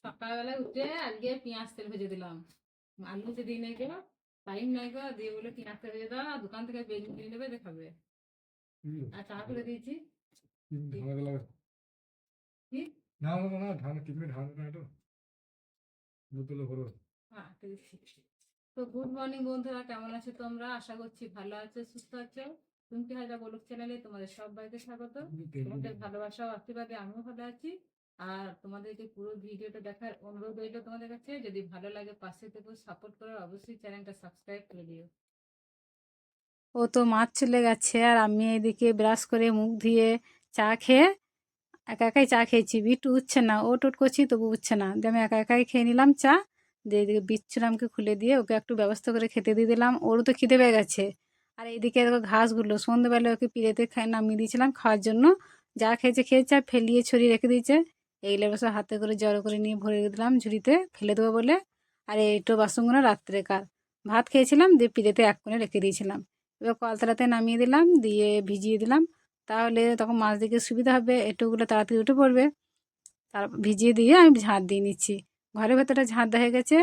সকালবেলা উঠে আজকে পেঁয়াজ তেল ভেজে দিলাম। আলু তো দিই নাই, কেউ টাইম নাই গো, দিয়ে বলে পেঁয়াজ তেল ভেজে দাও, দোকান থেকে বেগুন কিনে নেবে, দেখাবে। আর চা করে দিয়েছি। কি হ্যাঁ, দিচ্ছি। তো গুড মর্নিং বন্ধুরা, কেমন আছো তোমরা? আশা করছি ভালো আছো, সুস্থ আছো। টুমকি হাজরা বলক চ্যানেলে তোমাদের সবাইকে স্বাগত। তোমাদের ভালোবাসা ও আশীর্বাদে আমিও ভালো আছি। আর তোমাদেরকে পুরো ভিডিওটা দেখার অনুরোধ রইল তোমাদের কাছে। যদি ভালো লাগে পাশে থেকে সাপোর্ট করো, অবশ্যই চ্যানেলটা সাবস্ক্রাইব করে দিও। ও তো মাছ চলে গেছে, আর আমি এদিকে ব্রাশ করে মুখ ধুয়ে চা খেয়ে একা একাই চা খেয়েছি। বিট্টু উঠছে না, ও টোট করছি তবু উঠছে না, দিয়ে আমি একা একাই খেয়ে নিলাম চা। দিয়ে এদিকে বিচ্ছুরামকে খুলে দিয়ে ওকে একটু ব্যবস্থা করে খেতে দিয়ে দিলাম, ওরও তো খিদে পেয়ে গেছে। আর এইদিকে দেখো ঘাসগুলো সন্ধ্যেবেলা ওকে পিড়েতে নামিয়ে দিয়েছিলাম খাওয়ার জন্য। যা খেয়েছে খেয়েছে, আর ফেলিয়ে ছড়িয়ে রেখে দিয়েছে। এইগুলো বসে হাতে করে জড়ো করে নিয়ে ভরে দিলাম ঝুড়িতে, ফেলে দেবো বলে। আর এইটো বাসনগুলো রাত্রেকার ভাত খেয়েছিলাম, দিয়ে পিড়েতে এক কোণে রেখে দিয়েছিলাম। এবার কলতলাতে নামিয়ে দিলাম, দিয়ে ভিজিয়ে দিলাম। তাহলে তখন মাছ দিকে সুবিধা হবে, এঁটোগুলো তাড়াতাড়ি উঠে পড়বে। তার ভিজিয়ে দিয়ে আমি ঝাঁট দিয়ে নিচ্ছি। ঘরের ভেতরটা ঝাঁট দেওয়া হয়ে গেছে,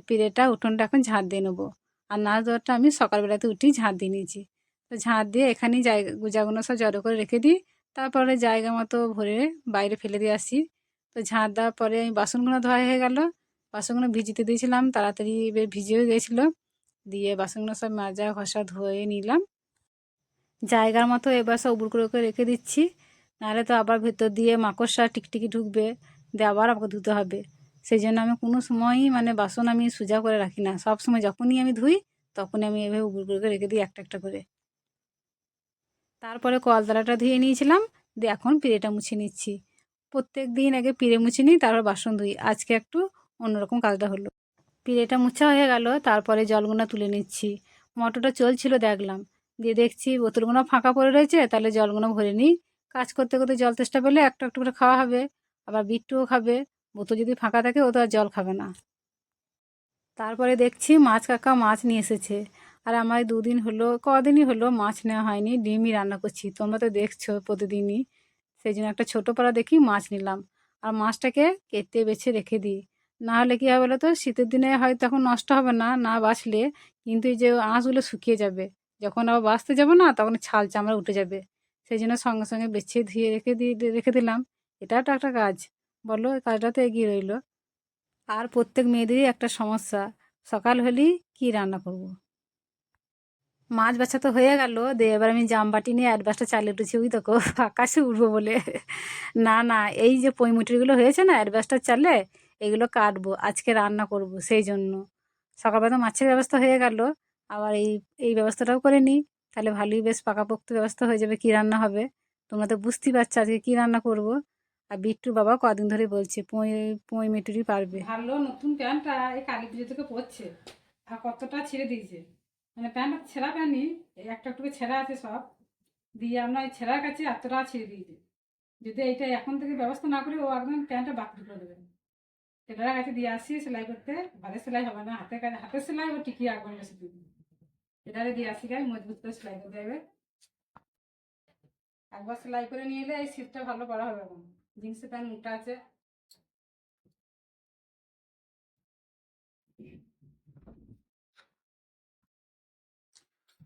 পিঁড়েটা উঠোনটা এখন ঝাঁট দিয়ে নেবো। আর নাচ দেওয়ারটা আমি সকালবেলাতে উঠেই ঝাঁট দিয়ে নিয়েছি। তো ঝাঁট দিয়ে এখানেই জায়গা গুজাগুলো সব জড়ো করে রেখে দিই। তারপরে জায়গা মতো ভরে বাইরে ফেলে দিয়ে আসি। তো ঝাঁট দেওয়ার পরে আমি বাসনগুলো ধোয়া হয়ে গেল। বাসনগুলো ভিজিতে দিয়েছিলাম, তাড়াতাড়ি এবার ভিজেও গিয়েছিলো। দিয়ে বাসনগুলো সব মাজা ঘষা ধুয়ে নিলাম। জায়গার মতো এবার সব উবুড় করে রেখে দিচ্ছি, নাহলে তো আবার ভেতর দিয়ে মাকড়সা টিকটিকি ঢুকবে, দিয়ে আবার আমাকে ধুতে হবে। সেই জন্য আমি কোনো সময়ই বাসন আমি সোজা করে রাখি না, সব সময় যখনই আমি ধুই তখনই আমি এভাবে উবুড় করে রেখে দিই একটা একটা করে। তারপরে কলতলাটা ধুয়ে নিয়েছিলাম, দিয়ে এখন পিঁড়েটা মুছে নিচ্ছি। প্রত্যেক দিন আগে পিঁড়ে মুছে নিই, তারপর বাসন ধুই। আজকে একটু অন্যরকম কাজটা হলো। পিঁড়েটা মুছা হয়ে গেল, তারপরে জলগুলো তুলে নিচ্ছি। মোটরটা চলছিল দেখলাম, দিয়ে দেখছি বোতলগুলো ফাঁকা পড়ে রয়েছে, তাহলে জলগুলো ভরে নিই। কাজ করতে করতে জল তেষ্টা পেলে একটু একটু করে খাওয়া হবে। আবার বিট্টুও খাবে, বোতল যদি ফাঁকা থাকে ও তো আর জল খাবে না। তারপরে দেখছি মাছ কাকা মাছ নিয়ে এসেছে। আর আমার দুদিন হলো, কদিনই হলো মাছ নেওয়া হয়নি, ডিমই রান্না করছি, তোমরা তো দেখছো প্রতিদিনই। সেই জন্য একটা ছোটো পাড়া দেখি মাছ নিলাম। আর মাছটাকে কেটে বেছে রেখে দিই, না হলে কী হবে বলো তো, শীতের দিনে হয়তো তখন নষ্ট হবে না, না বাছলে, কিন্তু এই যে আঁশগুলো শুকিয়ে যাবে। যখন আবার বাছতে যাবো না, তখন ছাল চামড়া উঠে যাবে। সেই জন্য সঙ্গে সঙ্গে বেছে ধুয়ে রেখে দিলাম। এটাও তো একটা কাজ, বলো, এই কাজটা তো এগিয়ে রইলো। আর প্রত্যেক মেয়েদেরই একটা সমস্যা, সকাল হলেই কী রান্না করব। মাছ বাছা তো হয়ে গেল, দিয়ে এবার আমি জামবাটি নিয়ে অ্যাডভাসটা চালিয়ে উঠেছি, ওই দেখো আকাশে উঠবো বলে। না না, এই যে পইমুটিগুলো হয়েছে না অ্যাডভাসটার চালে, এগুলো কাটবো, আজকে রান্না করব, সেই জন্য। সকালবেলা তো মাছের ব্যবস্থা হয়ে গেল, আবার এই এই ব্যবস্থাটাও করে নিই, তাহলে ভালোই বেশ পাকাপোক্ত ব্যবস্থা হয়ে যাবে কী রান্না হবে। তোমরা তো বুঝতেই পারছো আজকে কী রান্না করব। আর বিট্টু বাবা কদিন ধরে বলছে পই পই মেটুরি পারবে। ভালো নতুন প্যান্টটা এই কালী পুজো থেকে পরছে, আর কতটা ছিঁড়ে দিয়েছে। প্যান্টটা ছেঁড়া প্যান্টই, এই একটা একটু ছেঁড়া আছে সব, দিয়ে আপনার ওই ছেঁড়ার কাছে এতটা ছিঁড়ে দিয়েছে। যদি এইটা এখন থেকে ব্যবস্থা না করি, ও একদম প্যান্টটা বাকি করে দেবে। টেলারের কাছে দিয়ে আসি সেলাই করতে, ঘরে সেলাই হবে না, হাতের কাছে হাতের সেলাই ও টিকিয়ে একবার বেশি দিবি। টেলারে দিয়ে আসি গায়ে মজবুত করে সেলাই করতে হবে। একবার সেলাই করে নিয়ে এলে এই শীতটা ভালো করা হবে। এখন জিন্সের প্যান্ট মোটা আছে।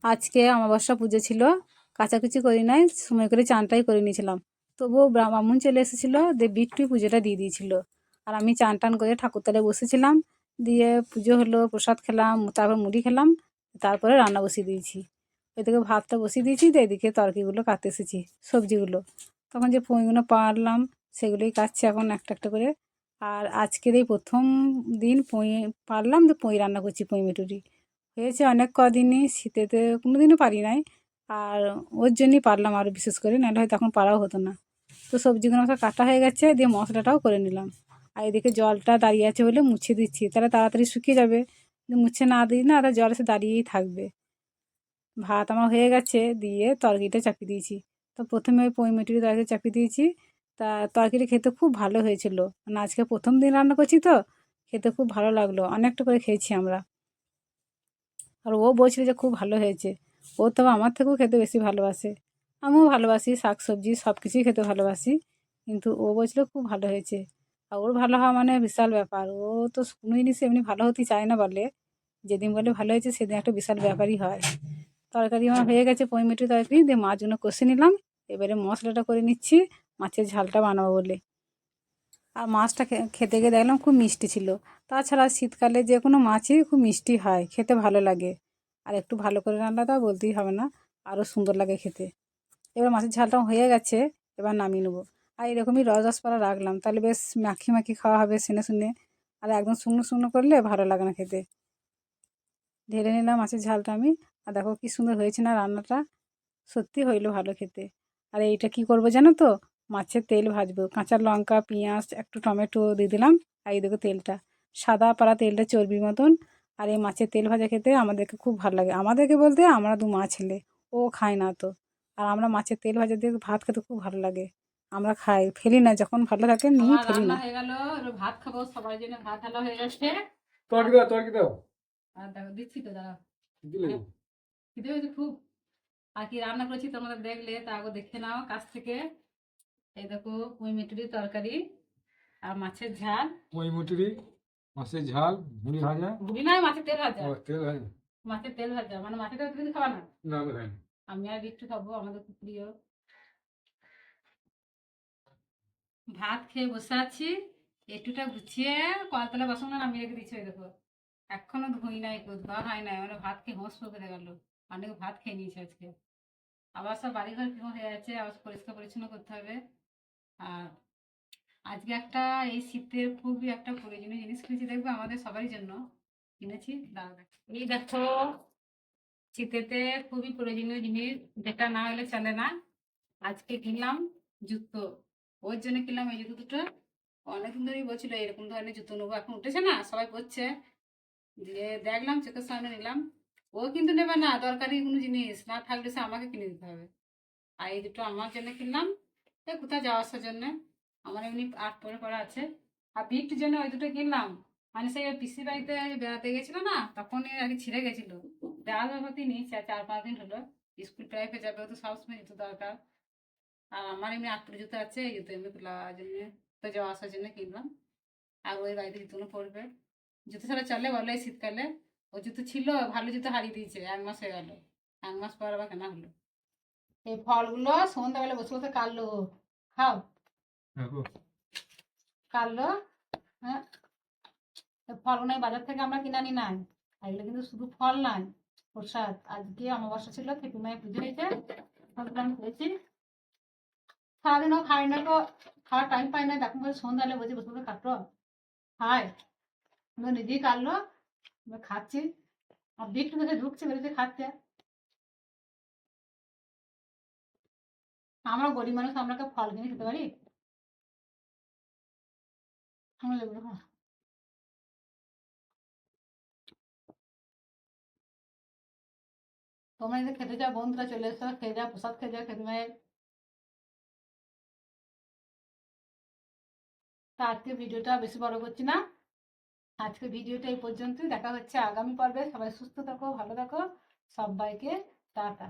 আজকে অমাবস্যা পুজো ছিল, কাচাকুচি করি নাই, সময় করে চানটাই করে নিয়েছিলাম। তবুও ব্রাহ্মণ চলে এসেছিলো, দিয়ে বিট্টুই পুজোটা দিয়ে দিয়েছিল। আর আমি চান টান করে ঠাকুরতলায় বসেছিলাম, দিয়ে পুজো হলো, প্রসাদ খেলাম, তারপর মুড়ি খেলাম, তারপরে রান্না বসিয়ে দিয়েছি। ওইদিকে ভাতটা বসিয়ে দিয়েছি, তো এদিকে তরকারিগুলো কাটতে এসেছি, সবজিগুলো। তখন যে পুঁইগুলো পারলাম সেগুলোই কাটছি এখন একটা একটা করে। আর আজকের এই প্রথম দিন পুঁই পারলাম, তো পুঁই রান্না করছি, পুঁই মিটুরি হয়েছে অনেক কদিনই, শীতেতে কোনো দিনও পারি নাই। আর ওর জন্যই পারলাম আরও বিশেষ করে, নাহলে হয়তো এখন পারাও হতো না। তো সবজিগুলো সব কাটা হয়ে গেছে, দিয়ে মশলাটাও করে নিলাম। আর এদিকে জলটা দাঁড়িয়ে আছে বলে মুছে দিচ্ছি, তাহলে তাড়াতাড়ি শুকিয়ে যাবে। মুছে না দিই না, তাহলে জল এসে দাঁড়িয়েই থাকবে। ভাত আমার হয়ে গেছে, দিয়ে তরকারিটা চাপিয়ে দিয়েছি। তো প্রথমে ওই পুঁই মিটুরি তরকারি চাপিয়ে দিয়েছি। তা তরকারি খেতে খুব ভালো হয়েছিল, মানে আজকে প্রথম দিন রান্না করছি তো, খেতে খুব ভালো লাগলো, অনেকটা করে খেয়েছি আমরা। আর ও বলছিল যে খুব ভালো হয়েছে। ও তো আমার থেকেও খেতে বেশি ভালোবাসে। আমিও ভালোবাসি শাক সবজি সব কিছুই খেতে ভালোবাসি, কিন্তু ও বলছিল খুব ভালো হয়েছে। আর ওর ভালো হওয়া মানে বিশাল ব্যাপার। ও তো কোনো জিনিস এমনি ভালো হতে চায় না বলে, যেদিন বলে ভালো হয়েছে সেদিন একটা বিশাল ব্যাপারই হয়। তরকারি আমার হয়ে গেছে, পই মিটুরি তরকারি দিয়ে মাছ জন্য কষে নিলাম। এবারে মশলাটা করে নিচ্ছি মাছের ঝালটা বানাবো বলে। আর মাছটা খেতে গিয়ে দেখলাম খুব মিষ্টি ছিল। তাছাড়া শীতকালে যে কোনো মাছই খুব মিষ্টি হয়, খেতে ভালো লাগে। আর একটু ভালো করে রান্না তা বলতেই হবে না, আরও সুন্দর লাগে খেতে। এবার মাছের ঝালটা হয়ে গেছে, এবার নামিয়ে নেবো। আর এরকমই রসপালা রাখলাম, তাহলে বেশ মাখি মাখি খাওয়া হবে শুনে শুনে। আর একদম শুকনো শুকনো করলে ভালো লাগে না খেতে। ঢেলে নিলাম মাছের ঝালটা আমি। আর দেখো কি সুন্দর হয়েছে না রান্নাটা, সত্যি হইলো ভালো খেতে। আর এইটা কি করব জানো তো, মাছের তেল ভাজবো, কাঁচা লঙ্কা পেঁয়াজ একটু টমেটো দিয়ে দিলাম। আর এই দেখো তেলটা সাদা পাড়া, তেলটা চর্বির মতন। আর এই মাছের তেল ভাজা খেতে আমাদেরকে খুব ভালো লাগে, আমাদেরকে বলতে আমরা দু মা ছেলে, ও খায় না তো। আর আমরা মাছের তেল ভাজা দিয়ে ভাত খেতে খুব ভালো লাগে, আমরা খাই, ফেলি না, যখন ভালো থাকে নিই, ফেলি না। হয়ে গেল, এবার ভাত খাবো, সবার জন্য ভাত ঢালা হয়ে গেছে। তরকি দাও, তরকি দাও। আর দেখো দিচ্ছি তো, দাঁড়া। দিলে খিদে হয়েছে খুব। আর কি রান্না করেছি তোমরা দেখলে, তা আগে দেখে নাও কাছ থেকে। এই দেখো পুঁই মিটুরি তরকারি আর মাছের ঝাল। মই মুটুরি, মাছের ঝাল, ভুড়ি ভাজা। ভুড়ি নয়, মাছের তেল ভাজা। ও তেল ভাজা। মাছের তেল ভাজা মানে মাছের তেল তুমি খাবা না? না আমি খাই না। আমি আর একটু খাবো, আমাদের খুব প্রিয়। ভাত খেয়ে বসে আছি, একটুটা গুছিয়ে কলতলা বাসনটা নামিয়ে রেখে দিচ্ছি। ওই দেখো এখনো ধুই নাই, ধোয়া হয় নাই, মানে ভাত খেয়ে হোঁস করে গেল। অনেক ভাত খেয়ে নিয়েছে আজকে। আবার সব বাড়িঘর কেমন হয়ে যাচ্ছে, আবার পরিষ্কার পরিচ্ছন্ন করতে হবে। আর আজকে একটা, এই শীতের খুবই একটা প্রয়োজনীয় জিনিস কিনেছি, দেখবো আমাদের সবারই জন্য কিনেছি। দাঁড়াও, এই দেখো শীতেতে খুবই প্রয়োজনীয় জিনিস, যেটা না হলে চলে না। আজকে কিনলাম জুতো, ওর জন্য কিনলাম এই জুতো দুটো। অনেকদিন ধরেই বলছিল এরকম ধরনের জুতো নেবো, এখন উঠেছে না, সবাই পরছে, দিয়ে দেখলাম চোখের সামনে নিলাম। ও কিন্তু নেবে না, দরকারি কোনো জিনিস না থাকলে সে আমাকে কিনে দিতে হবে। আর এই দুটো আমার জন্য কিনলাম, এই কোথাও যাওয়া আসার জন্য। আমার এমনি আট পরে পড়া আছে। আর বিট্টুর জন্য ওই দুটো কিনলাম, মানে সেই পিসি বাড়িতে বেড়াতে গেছিল না, তখন আর কি ছিঁড়ে গেছিল। দেওয়ার হতে নেই, 4-5 দিন হলো। স্কুল টাইপে যাবে, ও তো সবসময় জুতো দরকার। আর আমার এমনি আট পরে জুতো আছে, এই জুতো এমনি তোলার জন্য, তো যাওয়া আসার জন্য কিনলাম। আর ওই বাড়িতে জুতো পরবে, জুতো ছাড়া চলে বলে এই শীতকালে। ও জুতো ছিল, ভালো জুতো হারিয়ে দিয়েছে, 1 মাস হয়ে গেল। 1 মাস পর আবার কেনা হলো। এই ফলগুলো সন্ধ্যাবেলা বসে বসে কাটলো, খাও দেখো কাটলো। হ্যাঁ, ফল নাই বাজার থেকে আমরা কিনে আনি নাই। আর এগুলো কিন্তু শুধু ফল নাই, প্রসাদ। আজকে অমাবস্যা ছিল, খেপি মায়ের পুজো হয়েছে, ফলগুলো আমি খেয়েছি। সারাদিনও খাই না তো, খাওয়ার টাইম পাই না, দেখুন করে সন্ধ্যাবেলা বসে বসে বসে কাটলো, খায়। নিজেই কাটলো, আমরা খাচ্ছি। আর বিট্টু দেখে ঢুকছে, বেরোতে খাচ্ছে। আমরা গরিব মানুষ, আমরা কেউ ফল কিনে খেতে পারি? আমরা লেবু খাবো। তোমরা যদি খেতে চাও বন্ধুরা চলে এসো, খেয়ে যাও, প্রসাদ খেয়ে যাও খেতে মায়ের। তা আজকে ভিডিওটা বেশি বড় করছি না, আজকে ভিডিওটা এই পর্যন্তই। দেখা হচ্ছে আগামী পর্বে। সবাই সুস্থ থাকো, ভালো থাকো, সবাইকে টাটা।